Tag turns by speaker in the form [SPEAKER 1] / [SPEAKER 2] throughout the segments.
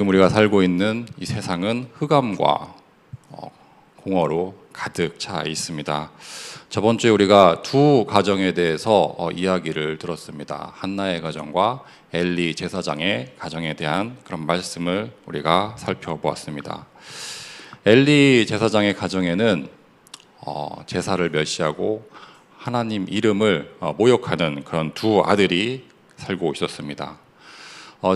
[SPEAKER 1] 지금 우리가 살고 있는 이 세상은 흑암과 공허로 가득 차 있습니다. 저번 주에 우리가 두 가정에 대해서 이야기를 들었습니다. 한나의 가정과 엘리 제사장의 가정에 대한 그런 말씀을 우리가 살펴보았습니다. 엘리 제사장의 가정에는 제사를 멸시하고 하나님 이름을 모욕하는 그런 두 아들이 살고 있었습니다.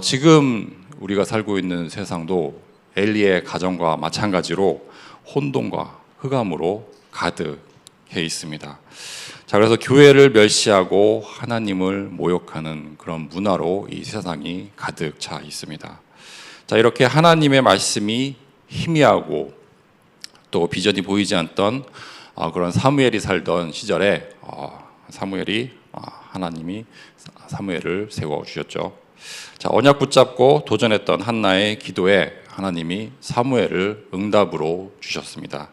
[SPEAKER 1] 지금 우리가 살고 있는 세상도 엘리의 가정과 마찬가지로 혼돈과 흑암으로 가득해 있습니다. 자, 그래서 교회를 멸시하고 하나님을 모욕하는 그런 문화로 이 세상이 가득 차 있습니다. 자, 이렇게 하나님의 말씀이 희미하고 또 비전이 보이지 않던 그런 사무엘이 살던 시절에 하나님이 사무엘을 세워 주셨죠. 자, 언약 붙잡고 도전했던 한나의 기도에 하나님이 사무엘을 응답으로 주셨습니다.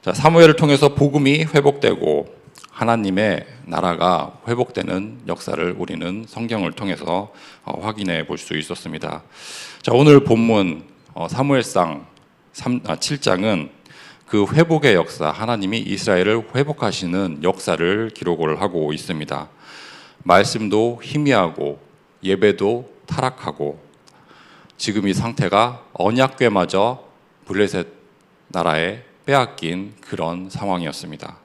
[SPEAKER 1] 자, 사무엘을 통해서 복음이 회복되고 하나님의 나라가 회복되는 역사를 우리는 성경을 통해서 확인해 볼 수 있었습니다. 자, 오늘 본문 사무엘상 7장은 그 회복의 역사, 하나님이 이스라엘을 회복하시는 역사를 기록을 하고 있습니다. 말씀도 희미하고 예배도 타락하고 지금 이 상태가 언약궤마저 블레셋 나라에 빼앗긴 그런 상황이었습니다.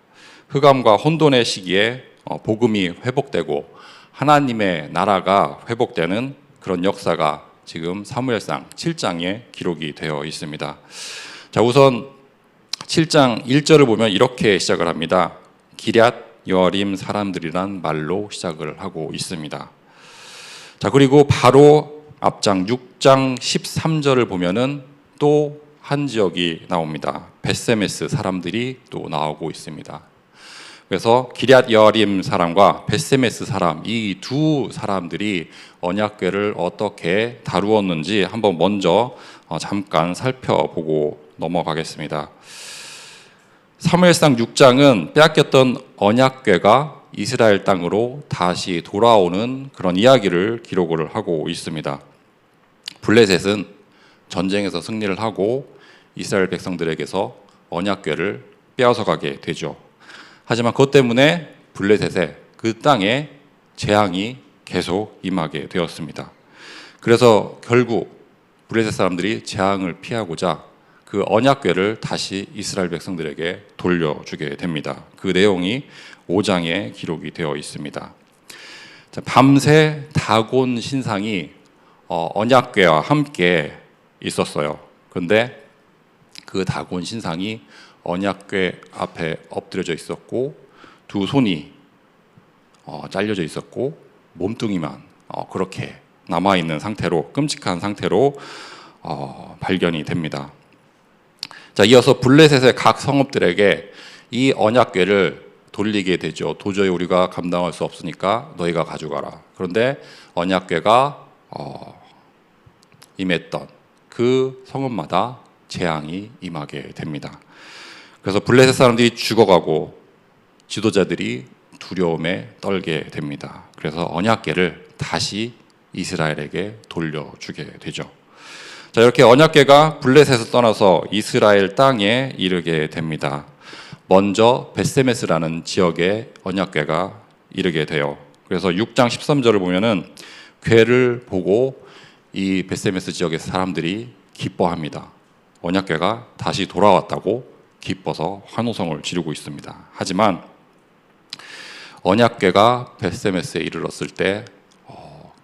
[SPEAKER 1] 흑암과 혼돈의 시기에 복음이 회복되고 하나님의 나라가 회복되는 그런 역사가 지금 사무엘상 7장에 기록이 되어 있습니다. 자, 우선 7장 1절을 보면 이렇게 시작을 합니다. 기럇 여림 사람들이란 말로 시작을 하고 있습니다. 자, 그리고 바로 앞장 6장 13절을 보면은 또 한 지역이 나옵니다. 벳세메스 사람들이 또 나오고 있습니다. 그래서 기럇 여림 사람과 벳세메스 사람, 이 두 사람들이 언약궤를 어떻게 다루었는지 한번 먼저 잠깐 살펴보고 넘어가겠습니다. 사무엘상 6장은 빼앗겼던 언약궤가 이스라엘 땅으로 다시 돌아오는 그런 이야기를 기록을 하고 있습니다. 블레셋은 전쟁에서 승리를 하고 이스라엘 백성들에게서 언약궤를 빼앗아 가게 되죠. 하지만 그것 때문에 블레셋의 그 땅에 재앙이 계속 임하게 되었습니다. 그래서 결국 블레셋 사람들이 재앙을 피하고자 그 언약궤를 다시 이스라엘 백성들에게 돌려주게 됩니다. 그 내용이 5장에 기록이 되어 있습니다. 밤새 다곤 신상이 언약궤와 함께 있었어요. 그런데 그 다곤 신상이 언약궤 앞에 엎드려져 있었고 두 손이 잘려져 있었고 몸뚱이만 그렇게 남아있는 상태로, 끔찍한 상태로 발견이 됩니다. 자, 이어서 블레셋의 각 성읍들에게 이 언약궤를 돌리게 되죠. 도저히 우리가 감당할 수 없으니까 너희가 가져가라. 그런데 언약궤가 임했던 그 성읍마다 재앙이 임하게 됩니다. 그래서 블레셋 사람들이 죽어가고 지도자들이 두려움에 떨게 됩니다. 그래서 언약궤를 다시 이스라엘에게 돌려주게 되죠. 자, 이렇게 언약궤가 블레셋에서 떠나서 이스라엘 땅에 이르게 됩니다. 먼저 벳세메스라는 지역에 언약궤가 이르게 돼요. 그래서 6장 13절을 보면은 궤를 보고 이 벳세메스 지역의 사람들이 기뻐합니다. 언약궤가 다시 돌아왔다고 기뻐서 환호성을 지르고 있습니다. 하지만 언약궤가 벳세메스에 이르렀을 때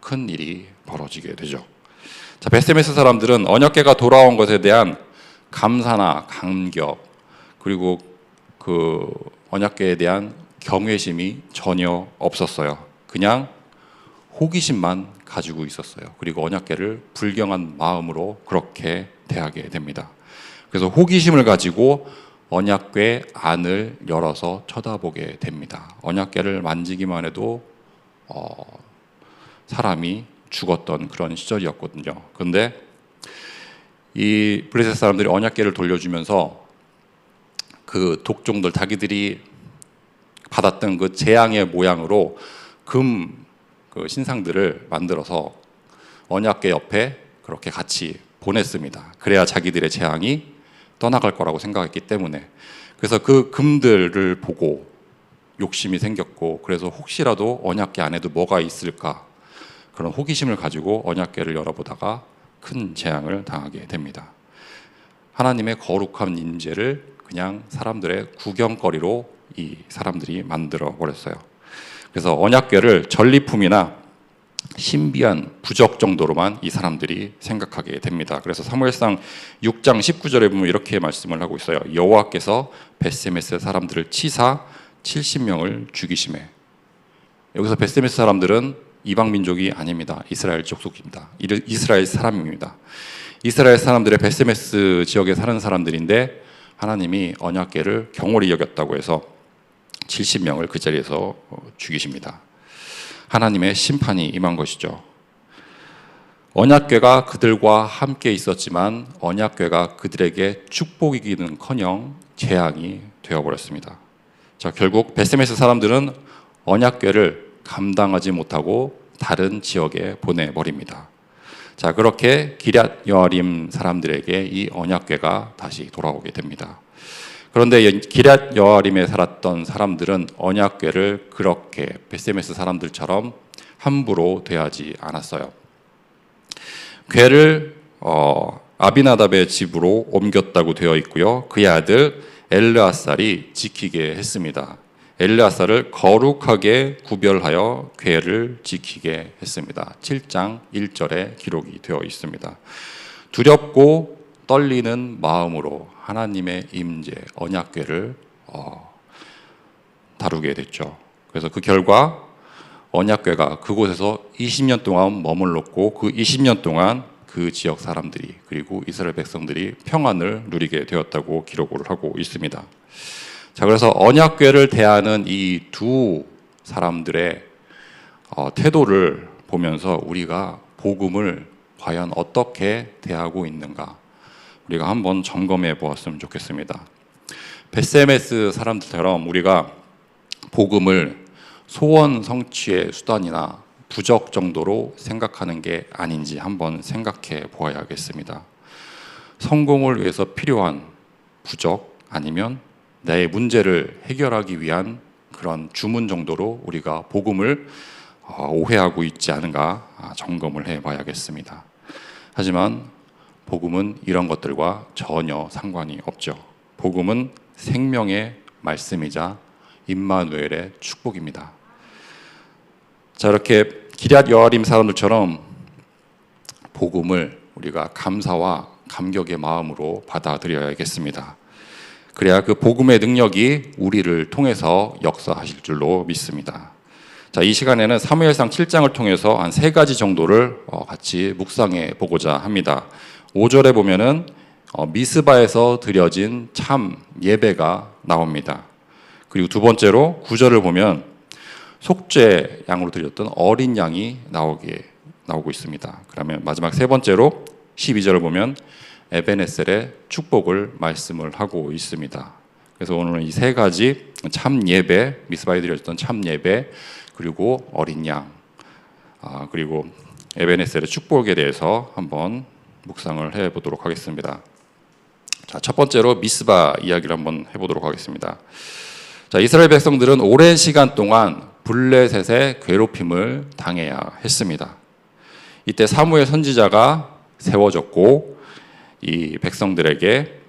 [SPEAKER 1] 큰 일이 벌어지게 되죠. 자, 벳세메스 사람들은 언약궤가 돌아온 것에 대한 감사나 감격, 그리고 그 언약궤에 대한 경외심이 전혀 없었어요. 그냥 호기심만 가지고 있었어요. 그리고 언약궤를 불경한 마음으로 그렇게 대하게 됩니다. 그래서 호기심을 가지고 언약궤 안을 열어서 쳐다보게 됩니다. 언약궤를 만지기만 해도 사람이 죽었던 그런 시절이었거든요. 그런데 이 블레셋 사람들이 언약궤를 돌려주면서 그 독종들, 자기들이 받았던 그 재앙의 모양으로 금 그 신상들을 만들어서 언약궤 옆에 그렇게 같이 보냈습니다. 그래야 자기들의 재앙이 떠나갈 거라고 생각했기 때문에. 그래서 그 금들을 보고 욕심이 생겼고, 그래서 혹시라도 언약궤 안에도 뭐가 있을까 그런 호기심을 가지고 언약궤를 열어보다가 큰 재앙을 당하게 됩니다. 하나님의 거룩한 임재를 그냥 사람들의 구경거리로 이 사람들이 만들어 버렸어요. 그래서 언약궤를 전리품이나 신비한 부적 정도로만 이 사람들이 생각하게 됩니다. 그래서 사무엘상 6장 19절에 보면 이렇게 말씀을 하고 있어요. 여호와께서 벳세메스 사람들을 치사 70명을 죽이시매. 여기서 벳세메스 사람들은 이방 민족이 아닙니다. 이스라엘 족속입니다. 이스라엘 사람입니다. 이스라엘 사람들의 벳세메스 지역에 사는 사람들인데 하나님이 언약궤를 경홀히 여겼다고 해서 70명을 그 자리에서 죽이십니다. 하나님의 심판이 임한 것이죠. 언약궤가 그들과 함께 있었지만 언약궤가 그들에게 축복이기는커녕 재앙이 되어버렸습니다. 자, 결국 벳세메스 사람들은 언약궤를 감당하지 못하고 다른 지역에 보내버립니다. 자, 그렇게 기럇 여아림 사람들에게 이 언약궤가 다시 돌아오게 됩니다. 그런데 기럇 여아림에 살았던 사람들은 언약궤를 그렇게 벳세메스 사람들처럼 함부로 대하지 않았어요. 궤를 아비나답의 집으로 옮겼다고 되어 있고요. 그의 아들 엘르아살이 지키게 했습니다. 엘르아살을 거룩하게 구별하여 궤를 지키게 했습니다. 7장 1절에 기록이 되어 있습니다. 두렵고 떨리는 마음으로 하나님의 임재 언약궤를 다루게 됐죠. 그래서 그 결과 언약궤가 그곳에서 20년 동안 머물렀고 그 20년 동안 그 지역 사람들이 그리고 이스라엘 백성들이 평안을 누리게 되었다고 기록을 하고 있습니다. 자, 그래서 언약궤를 대하는 이 두 사람들의 태도를 보면서 우리가 복음을 과연 어떻게 대하고 있는가 우리가 한번 점검해 보았으면 좋겠습니다. 벳세메스 사람들처럼 우리가 복음을 소원 성취의 수단이나 부적 정도로 생각하는 게 아닌지 한번 생각해 보아야겠습니다. 성공을 위해서 필요한 부적 아니면 내 문제를 해결하기 위한 그런 주문 정도로 우리가 복음을 오해하고 있지 않은가 점검을 해 봐야겠습니다. 하지만 복음은 이런 것들과 전혀 상관이 없죠. 복음은 생명의 말씀이자 임마누엘의 축복입니다. 자, 이렇게 기럇 여아림 사람들처럼 복음을 우리가 감사와 감격의 마음으로 받아들여야겠습니다. 그래야 그 복음의 능력이 우리를 통해서 역사하실 줄로 믿습니다. 자, 이 시간에는 사무엘상 7장을 통해서 한 3가지 정도를 같이 묵상해 보고자 합니다. 5절에 보면은 미스바에서 드려진 참 예배가 나옵니다. 그리고 두 번째로 9절을 보면 속죄 양으로 드렸던 어린 양이 나오고 있습니다. 그러면 마지막 세 번째로 12절을 보면 에베네셀의 축복을 말씀을 하고 있습니다. 그래서 오늘은 이 3가지 참 예배, 미스바에 드렸던 참 예배, 그리고 어린 양, 그리고 에베네셀의 축복에 대해서 한번 묵상을 해보도록 하겠습니다. 자, 첫 번째로 미스바 이야기를 한번 해보도록 하겠습니다. 자, 이스라엘 백성들은 오랜 시간 동안 블레셋의 괴롭힘을 당해야 했습니다. 이때 사무엘 선지자가 세워졌고 이 백성들에게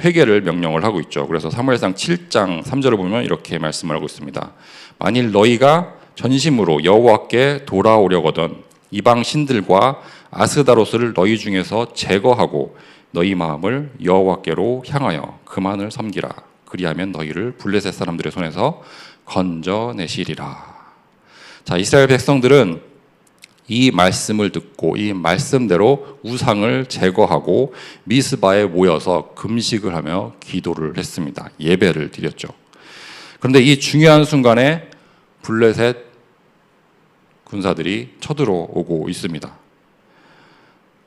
[SPEAKER 1] 회개를 명령을 하고 있죠. 그래서 사무엘상 7장 3절을 보면 이렇게 말씀을 하고 있습니다. 만일 너희가 전심으로 여호와께 돌아오려거든 이방 신들과 아스다로스를 너희 중에서 제거하고 너희 마음을 여호와께로 향하여 그만을 섬기라. 그리하면 너희를 블레셋 사람들의 손에서 건져내시리라. 자, 이스라엘 백성들은 이 말씀을 듣고 이 말씀대로 우상을 제거하고 미스바에 모여서 금식을 하며 기도를 했습니다. 예배를 드렸죠. 그런데 이 중요한 순간에 블레셋 군사들이 쳐들어오고 있습니다.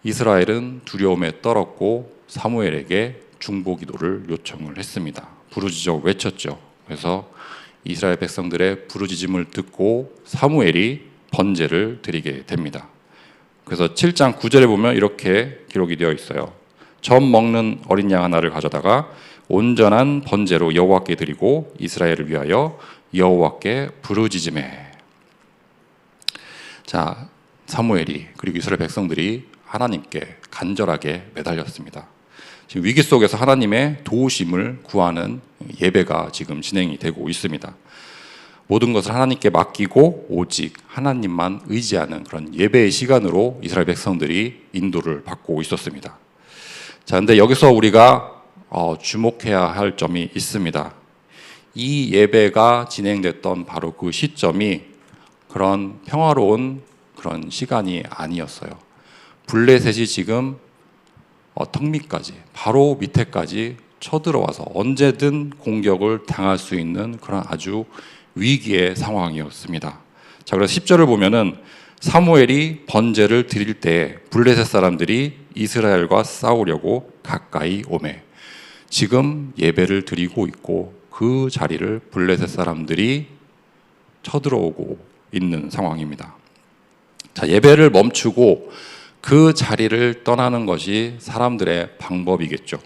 [SPEAKER 1] 이스라엘은 두려움에 떨었고 사무엘에게 중보기도를 요청을 했습니다. 부르짖어 외쳤죠. 그래서 이스라엘 백성들의 부르짖음을 듣고 사무엘이 번제를 드리게 됩니다. 그래서 7장 9절에 보면 이렇게 기록이 되어 있어요. 젖 먹는 어린 양 하나를 가져다가 온전한 번제로 여호와께 드리고 이스라엘을 위하여 여호와께 부르짖으매. 자, 사무엘이 그리고 이스라엘 백성들이 하나님께 간절하게 매달렸습니다. 지금 위기 속에서 하나님의 도우심을 구하는 예배가 지금 진행이 되고 있습니다. 모든 것을 하나님께 맡기고 오직 하나님만 의지하는 그런 예배의 시간으로 이스라엘 백성들이 인도를 받고 있었습니다. 자, 근데 여기서 우리가 주목해야 할 점이 있습니다. 이 예배가 진행됐던 바로 그 시점이 그런 평화로운 그런 시간이 아니었어요. 블레셋이 지금 턱 밑까지, 바로 밑에까지 쳐들어와서 언제든 공격을 당할 수 있는 그런 아주 위기의 상황이었습니다. 자, 그래서 10절을 보면은 사무엘이 번제를 드릴 때 블레셋 사람들이 이스라엘과 싸우려고 가까이 오매. 지금 예배를 드리고 있고 그 자리를 블레셋 사람들이 쳐들어오고 있는 상황입니다. 자, 예배를 멈추고 그 자리를 떠나는 것이 사람들의 방법이겠죠.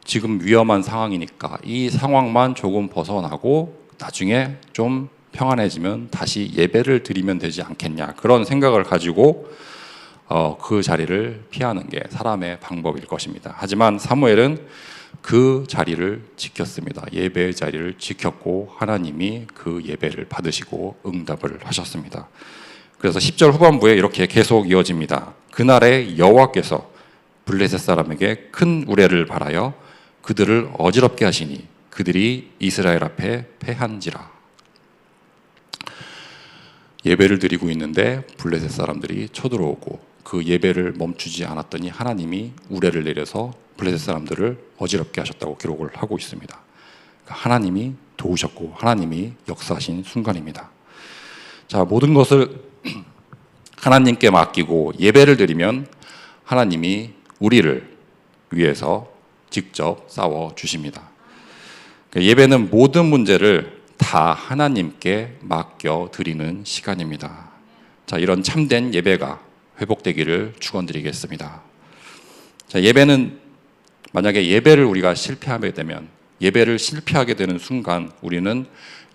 [SPEAKER 1] 지금 위험한 상황이니까 이 상황만 조금 벗어나고 나중에 좀 평안해지면 다시 예배를 드리면 되지 않겠냐, 그런 생각을 가지고 그 자리를 피하는 게 사람의 방법일 것입니다. 하지만 사무엘은 그 자리를 지켰습니다. 예배의 자리를 지켰고 하나님이 그 예배를 받으시고 응답을 하셨습니다. 그래서 10절 후반부에 이렇게 계속 이어집니다. 그날에 여호와께서 블레셋 사람에게 큰 우레를 발하여 그들을 어지럽게 하시니 그들이 이스라엘 앞에 패한지라. 예배를 드리고 있는데 블레셋 사람들이 쳐들어오고 그 예배를 멈추지 않았더니 하나님이 우레를 내려서 블레셋 사람들을 어지럽게 하셨다고 기록을 하고 있습니다. 하나님이 도우셨고 하나님이 역사하신 순간입니다. 자, 모든 것을 하나님께 맡기고 예배를 드리면 하나님이 우리를 위해서 직접 싸워 주십니다. 예배는 모든 문제를 다 하나님께 맡겨 드리는 시간입니다. 자, 이런 참된 예배가 회복되기를 축원드리겠습니다. 자, 예배는 만약에 예배를 우리가 실패하게 되면, 예배를 실패하게 되는 순간 우리는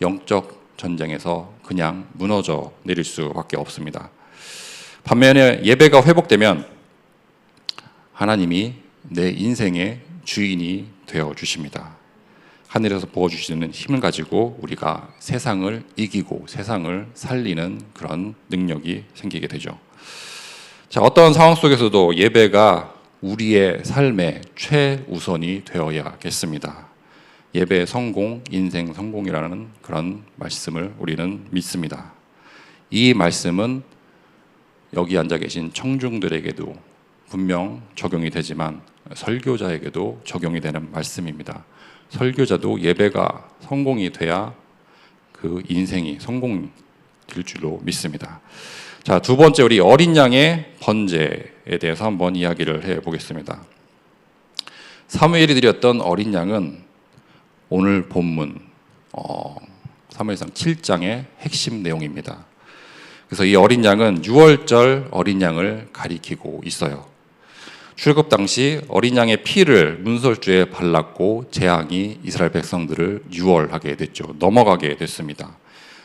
[SPEAKER 1] 영적 전쟁에서 그냥 무너져 내릴 수밖에 없습니다. 반면에 예배가 회복되면 하나님이 내 인생의 주인이 되어 주십니다. 하늘에서 부어주시는 힘을 가지고 우리가 세상을 이기고 세상을 살리는 그런 능력이 생기게 되죠. 자, 어떤 상황 속에서도 예배가 우리의 삶의 최우선이 되어야겠습니다. 예배의 성공, 인생 성공이라는 그런 말씀을 우리는 믿습니다. 이 말씀은 여기 앉아 계신 청중들에게도 분명 적용이 되지만 설교자에게도 적용이 되는 말씀입니다. 설교자도 예배가 성공이 돼야 그 인생이 성공될 줄로 믿습니다. 자, 두 번째, 우리 어린 양의 번제에 대해서 한번 이야기를 해보겠습니다. 사무엘이 드렸던 어린 양은 오늘 본문 사무엘상 7장의 핵심 내용입니다. 그래서 이 어린 양은 유월절 어린 양을 가리키고 있어요. 출애굽 당시 어린 양의 피를 문설주에 발랐고 재앙이 이스라엘 백성들을 유월하게 됐죠. 넘어가게 됐습니다.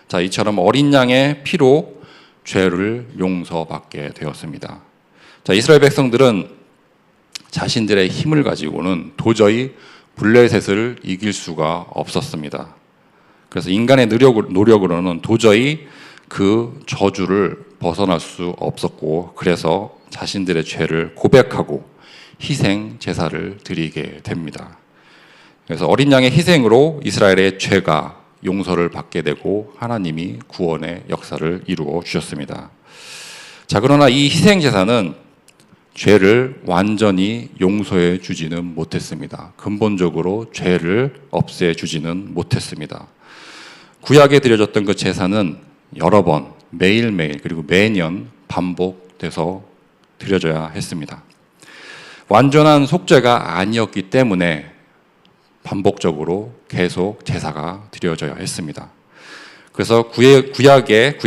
[SPEAKER 1] 자, 이처럼 어린 양의 피로 죄를 용서받게 되었습니다. 자, 이스라엘 백성들은 자신들의 힘을 가지고는 도저히 블레셋을 이길 수가 없었습니다. 그래서 인간의 노력으로는 도저히 그 저주를 벗어날 수 없었고, 그래서 자신들의 죄를 고백하고 희생 제사를 드리게 됩니다. 그래서 어린 양의 희생으로 이스라엘의 죄가 용서를 받게 되고 하나님이 구원의 역사를 이루어 주셨습니다. 자, 그러나 이 희생 제사는 죄를 완전히 용서해 주지는 못했습니다. 근본적으로 죄를 없애 주지는 못했습니다. 구약에 드려졌던 그 제사는 여러 번, 매일매일, 그리고 매년 반복돼서 드려져야 했습니다. 완전한 속죄가 아니었기 때문에 반복적으로 계속 제사가 드려져야 했습니다. 그래서 구약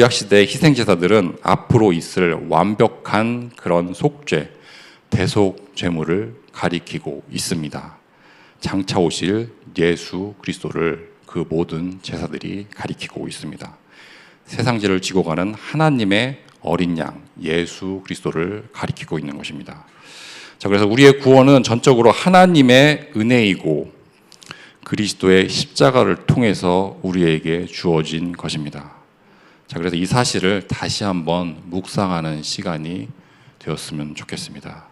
[SPEAKER 1] 시대의 희생 제사들은 앞으로 있을 완벽한 그런 속죄, 대속 제물을 가리키고 있습니다. 장차 오실 예수 그리스도를 그 모든 제사들이 가리키고 있습니다. 세상죄를 지고 가는 하나님의 어린 양 예수 그리스도를 가리키고 있는 것입니다. 자, 그래서 우리의 구원은 전적으로 하나님의 은혜이고 그리스도의 십자가를 통해서 우리에게 주어진 것입니다. 자, 그래서 이 사실을 다시 한번 묵상하는 시간이 되었으면 좋겠습니다.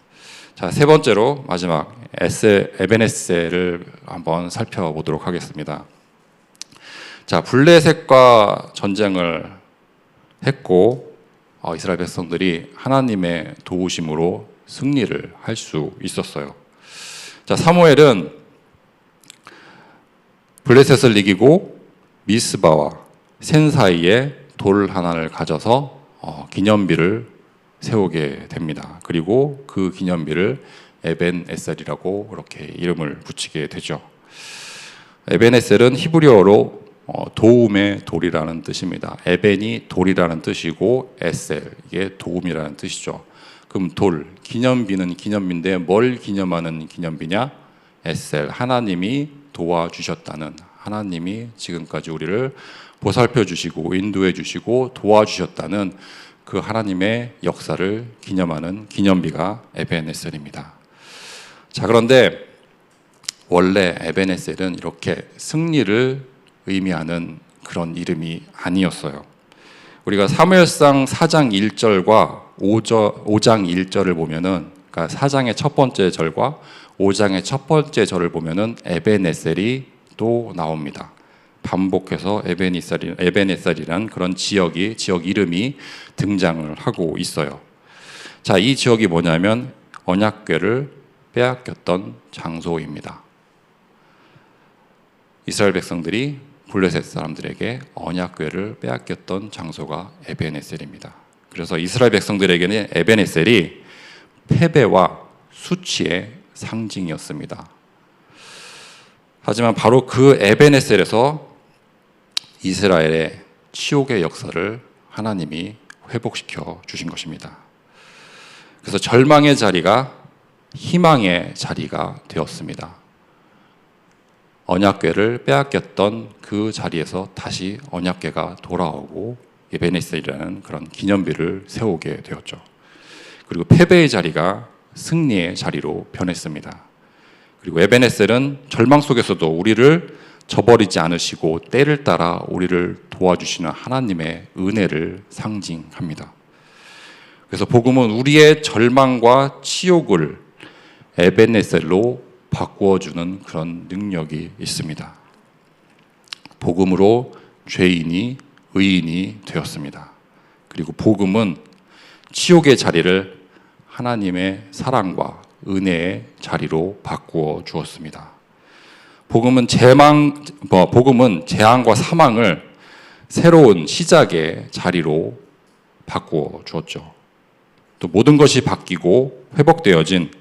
[SPEAKER 1] 자, 세 번째로 마지막 에베네셀을 한번 살펴보도록 하겠습니다. 자, 블레셋과 전쟁을 했고 이스라엘 백성들이 하나님의 도우심으로 승리를 할 수 있었어요. 자, 사무엘은 블레셋을 이기고 미스바와 센 사이에 돌 하나를 가져서 기념비를 세우게 됩니다. 그리고 그 기념비를 에벤에셀이라고 그렇게 이름을 붙이게 되죠. 에벤에셀은 히브리어로 도움의 돌이라는 뜻입니다. 에벤이 돌이라는 뜻이고 에셀 이게 도움이라는 뜻이죠. 그럼 돌, 기념비는 기념비인데 뭘 기념하는 기념비냐? 에셀, 하나님이 도와주셨다는, 하나님이 지금까지 우리를 보살펴 주시고 인도해 주시고 도와주셨다는 그 하나님의 역사를 기념하는 기념비가 에벤에셀입니다. 자, 그런데 원래 에벤에셀은 이렇게 승리를 의미하는 그런 이름이 아니었어요. 우리가 사무엘상 4장 1절과 5장 1절을 보면은, 그러니까 4장의 첫 번째 절과 5장의 첫 번째 절을 보면은 에벤에셀이 또 나옵니다. 반복해서 에벤에셀이란 그런 지역 이름이 등장을 하고 있어요. 자, 이 지역이 뭐냐면 언약궤를 빼앗겼던 장소입니다. 이스라엘 백성들이 블레셋 사람들에게 언약궤를 빼앗겼던 장소가 에벤에셀입니다. 그래서 이스라엘 백성들에게는 에벤에셀이 패배와 수치의 상징이었습니다. 하지만 바로 그 에벤에셀에서 이스라엘의 치욕의 역사를 하나님이 회복시켜 주신 것입니다. 그래서 절망의 자리가 희망의 자리가 되었습니다. 언약궤를 빼앗겼던 그 자리에서 다시 언약궤가 돌아오고 에벤에셀이라는 그런 기념비를 세우게 되었죠. 그리고 패배의 자리가 승리의 자리로 변했습니다. 그리고 에벤에셀은 절망 속에서도 우리를 저버리지 않으시고 때를 따라 우리를 도와주시는 하나님의 은혜를 상징합니다. 그래서 복음은 우리의 절망과 치욕을 에벤에셀로 바꾸어주는 그런 능력이 있습니다. 복음으로 죄인이 의인이 되었습니다. 그리고 복음은 치욕의 자리를 하나님의 사랑과 은혜의 자리로 바꾸어 주었습니다. 복음은 재앙과 사망을 새로운 시작의 자리로 바꾸어 주었죠. 또 모든 것이 바뀌고 회복되어진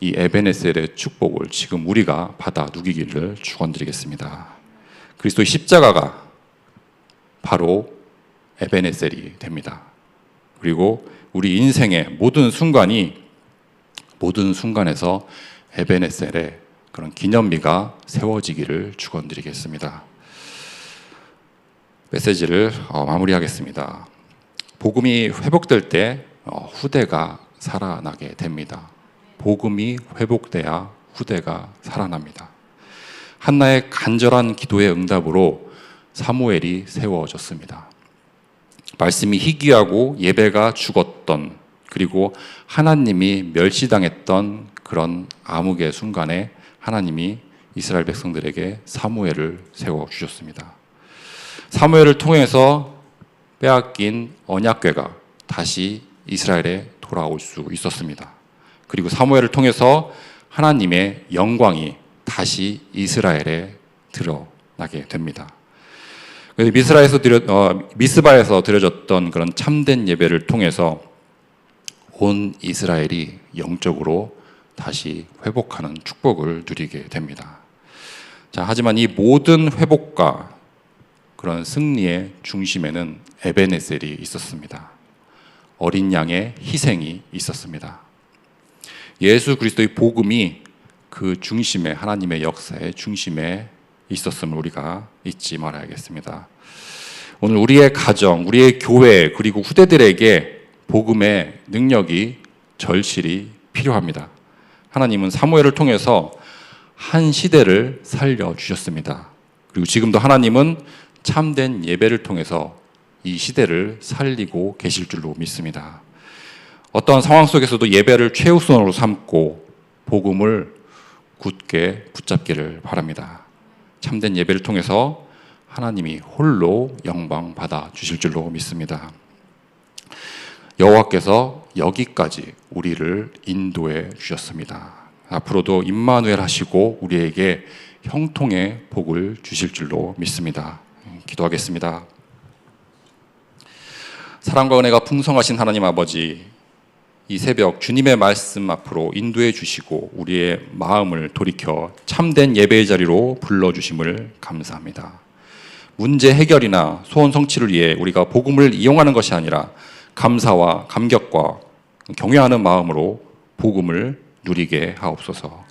[SPEAKER 1] 이 에벤에셀의 축복을 지금 우리가 받아 누리기를 축원드리겠습니다. 그리스도의 십자가가 바로 에벤에셀이 됩니다. 그리고 우리 인생의 모든 순간에서 에벤에셀의 그런 기념비가 세워지기를 축원드리겠습니다. 메시지를 마무리하겠습니다. 복음이 회복될 때 후대가 살아나게 됩니다. 복음이 회복돼야 후대가 살아납니다. 한나의 간절한 기도의 응답으로 사무엘이 세워졌습니다. 말씀이 희귀하고 예배가 죽었던, 그리고 하나님이 멸시당했던 그런 암흑의 순간에 하나님이 이스라엘 백성들에게 사무엘을 세워주셨습니다. 사무엘을 통해서 빼앗긴 언약궤가 다시 이스라엘에 돌아올 수 있었습니다. 그리고 사무엘을 통해서 하나님의 영광이 다시 이스라엘에 드러나게 됩니다. 미스바에서 드려졌던 그런 참된 예배를 통해서 온 이스라엘이 영적으로 다시 회복하는 축복을 누리게 됩니다. 자, 하지만 이 모든 회복과 그런 승리의 중심에는 에베네셀이 있었습니다. 어린 양의 희생이 있었습니다. 예수 그리스도의 복음이 그 중심에, 하나님의 역사의 중심에 있었음을 우리가 잊지 말아야겠습니다. 오늘 우리의 가정, 우리의 교회, 그리고 후대들에게 복음의 능력이 절실히 필요합니다. 하나님은 사무엘을 통해서 한 시대를 살려주셨습니다. 그리고 지금도 하나님은 참된 예배를 통해서 이 시대를 살리고 계실 줄로 믿습니다. 어떠한 상황 속에서도 예배를 최우선으로 삼고 복음을 굳게 붙잡기를 바랍니다. 참된 예배를 통해서 하나님이 홀로 영광 받아 주실 줄로 믿습니다. 여호와께서 여기까지 우리를 인도해 주셨습니다. 앞으로도 임마누엘 하시고 우리에게 형통의 복을 주실 줄로 믿습니다. 기도하겠습니다. 사랑과 은혜가 풍성하신 하나님 아버지, 이 새벽 주님의 말씀 앞으로 인도해 주시고 우리의 마음을 돌이켜 참된 예배의 자리로 불러주심을 감사합니다. 문제 해결이나 소원 성취를 위해 우리가 복음을 이용하는 것이 아니라 감사와 감격과 경외하는 마음으로 복음을 누리게 하옵소서.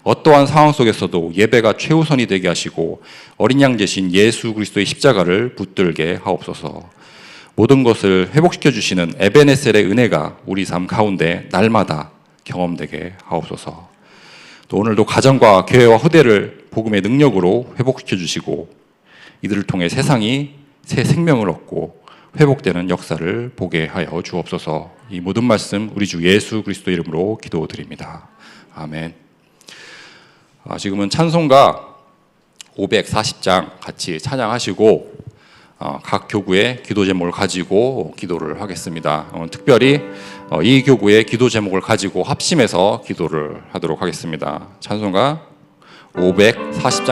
[SPEAKER 1] 어떠한 상황 속에서도 예배가 최우선이 되게 하시고 어린 양 대신 예수 그리스도의 십자가를 붙들게 하옵소서. 모든 것을 회복시켜 주시는 에베네셀의 은혜가 우리 삶 가운데 날마다 경험되게 하옵소서. 또 오늘도 가정과 교회와 후대를 복음의 능력으로 회복시켜 주시고 이들을 통해 세상이 새 생명을 얻고 회복되는 역사를 보게 하여 주옵소서. 이 모든 말씀 우리 주 예수 그리스도 이름으로 기도드립니다. 아멘. 지금은 찬송가 540장 같이 찬양하시고 각 교구의 기도 제목을 가지고 기도를 하겠습니다. 특별히 이 교구의 기도 제목을 가지고 합심해서 기도를 하도록 하겠습니다. 찬송가 540장